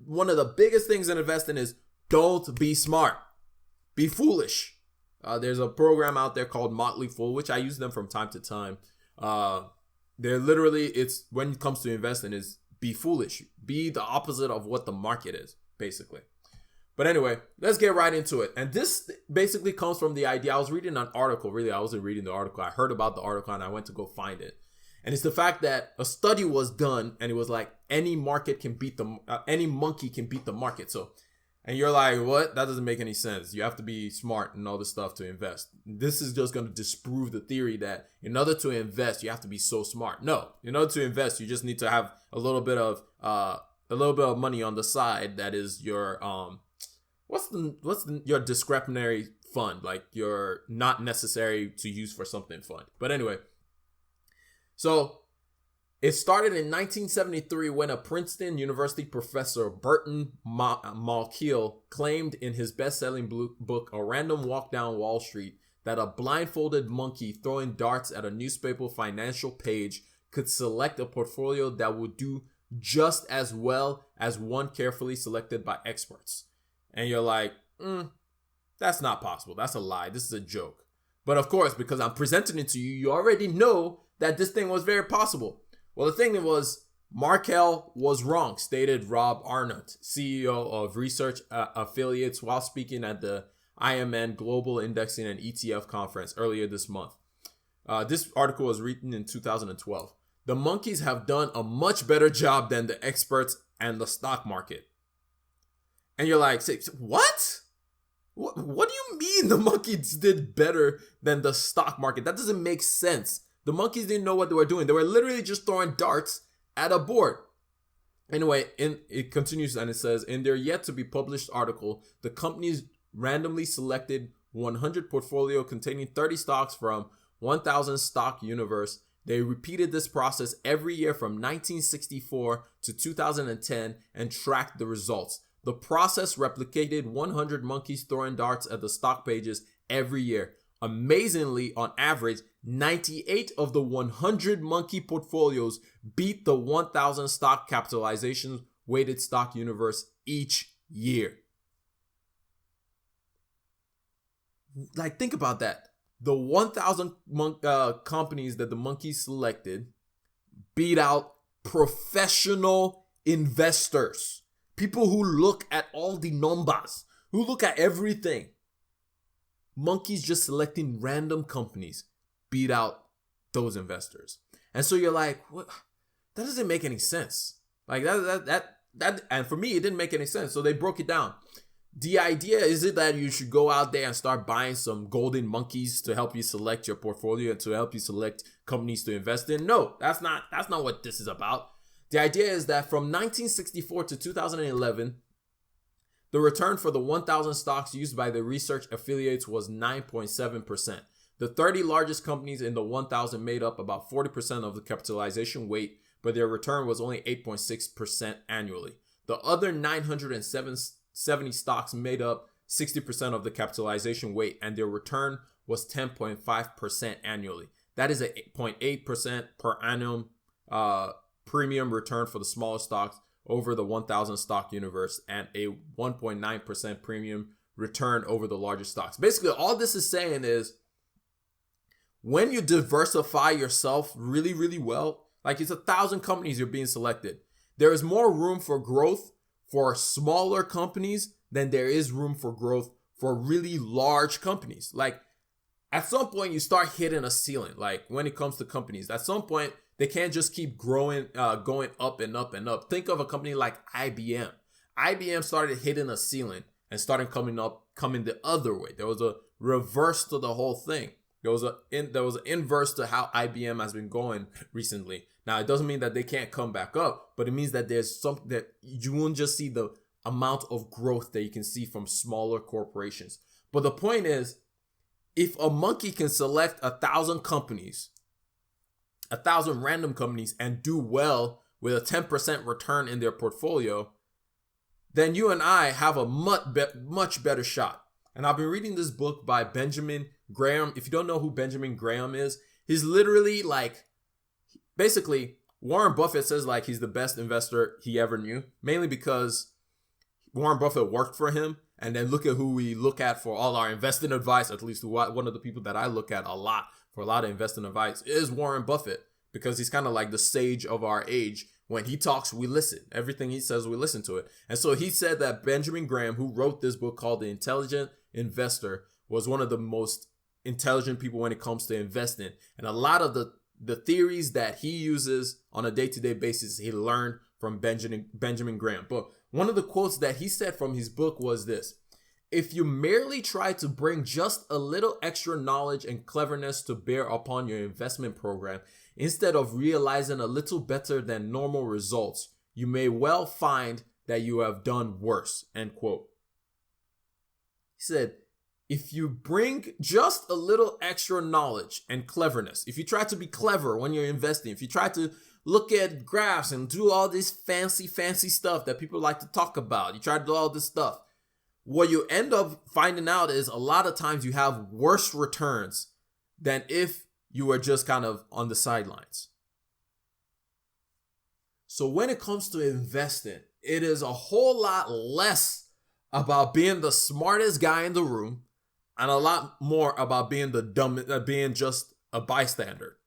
one of the biggest things in investing is don't be smart. Be foolish. There's a program out there called Motley Fool, which I use them from time to time. They're literally, it's when it comes to investing is be foolish. Be the opposite of what the market is, basically. But anyway, let's get right into it. And this basically comes from the idea. I was reading an article. Really, I wasn't reading the article. I heard about the article and I went to go find it. And it's the fact that a study was done and it was like any monkey can beat the market. So, and you're like, what? That doesn't make any sense. You have to be smart and all this stuff to invest. This is just going to disprove the theory that in order to invest, you have to be so smart. No, in order to invest, you just need to have a little bit of money on the side. That is your your discretionary fund, like your not necessary to use for something fund. But anyway, so it started in 1973 when a Princeton University professor, Burton Malkiel, claimed in his best-selling book, A Random Walk Down Wall Street, that a blindfolded monkey throwing darts at a newspaper financial page could select a portfolio that would do just as well as one carefully selected by experts. And you're like, that's not possible. That's a lie. This is a joke. But of course, because I'm presenting it to you, you already know that this thing was very possible. Well, the thing was, Malkiel was wrong, stated Rob Arnott, CEO of Research Affiliates, while speaking at the IMN Global Indexing and ETF Conference earlier this month. This article was written in 2012. The monkeys have done a much better job than the experts and the stock market. And you're like, what? What do you mean the monkeys did better than the stock market? That doesn't make sense. The monkeys didn't know what they were doing. They were literally just throwing darts at a board. Anyway, it continues and it says, in their yet to be published article, the companies randomly selected 100 portfolio containing 30 stocks from 1,000 stock universe. They repeated this process every year from 1964 to 2010 and tracked the results. The process replicated 100 monkeys throwing darts at the stock pages every year. Amazingly, on average, 98 of the 100 monkey portfolios beat the 1,000 stock capitalization weighted stock universe each year. Like, think about that. The 1,000 companies that the monkeys selected beat out professional investors. People who look at all the numbers, who look at everything. Monkeys just selecting random companies beat out those investors. And so you're like, what? That doesn't make any sense. Like that, and for me, it didn't make any sense. So they broke it down. The idea is it that you should go out there and start buying some golden monkeys to help you select your portfolio and to help you select companies to invest in? No, that's not what this is about. The idea is that from 1964 to 2011, the return for the 1,000 stocks used by the research affiliates was 9.7%. The 30 largest companies in the 1,000 made up about 40% of the capitalization weight, but their return was only 8.6% annually. The other 970 stocks made up 60% of the capitalization weight, and their return was 10.5% annually. That is a 0.8% per annum premium return for the smaller stocks over the 1,000 stock universe and a 1.9% premium return over the larger stocks. Basically, all this is saying is when you diversify yourself really, really well, like it's 1,000 companies you're being selected, there is more room for growth for smaller companies than there is room for growth for really large companies. Like at some point you start hitting a ceiling. Like when it comes to companies, at some point they can't just keep growing, going up and up and up. Think of a company like IBM. IBM started hitting a ceiling and started coming the other way. There was a reverse to the whole thing. There was an inverse to how IBM has been going recently. Now, it doesn't mean that they can't come back up, but it means that there's something that you won't just see the amount of growth that you can see from smaller corporations. But the point is, if a monkey can select 1,000 companies, 1,000 random companies, and do well with a 10% return in their portfolio, then you and I have a much better shot. And I've been reading this book by Benjamin Graham. If you don't know who Benjamin Graham is, he's literally like, basically, Warren Buffett says like he's the best investor he ever knew, mainly because Warren Buffett worked for him. And then look at who we look at for all our investing advice, at least one of the people that I look at a lot for a lot of investing advice is Warren Buffett, because he's kind of like the sage of our age. When he talks, we listen. Everything he says, we listen to it. And so he said that Benjamin Graham, who wrote this book called The Intelligent Investor, was one of the most intelligent people when it comes to investing. And a lot of the theories that he uses on a day-to-day basis, he learned from Benjamin Graham. But one of the quotes that he said from his book was this: if you merely try to bring just a little extra knowledge and cleverness to bear upon your investment program, instead of realizing a little better than normal results, you may well find that you have done worse, end quote. He said, if you bring just a little extra knowledge and cleverness, if you try to be clever when you're investing, if you try to look at graphs and do all this fancy stuff that people like to talk about, you try to do all this stuff, what you end up finding out is a lot of times you have worse returns than if you were just kind of on the sidelines. So when it comes to investing, it is a whole lot less about being the smartest guy in the room and a lot more about being being just a bystander.